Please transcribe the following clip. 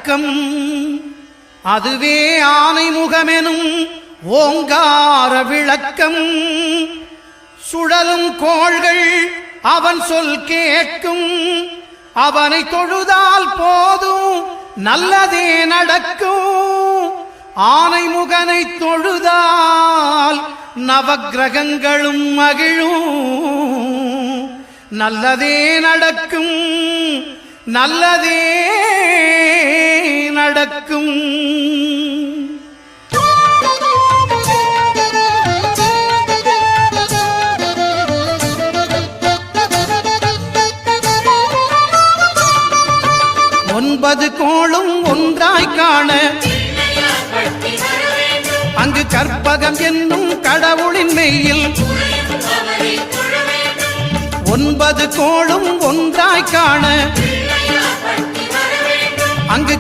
அடக்கம். அதுவே ஆனைமுகமெனும் ஓங்கார விளக்கம். சுழலும் கோள்கள் அவன் சொல் கேட்கும். அவனை தொழுதால் போதும் நல்லதே நடக்கும். ஆனைமுகனை தொழுதால் நவக்கிரகங்களும் மகிழும். நல்லதே நடக்கும், நல்லதே நடக்கும். ஒன்பது கோளும் ஒன்றாய் காண அங்கு கற்பகம் என்னும் கடவுளின் மெய்யில். ஒன்பது கோளும் ஒன்றாய் காண அங்கு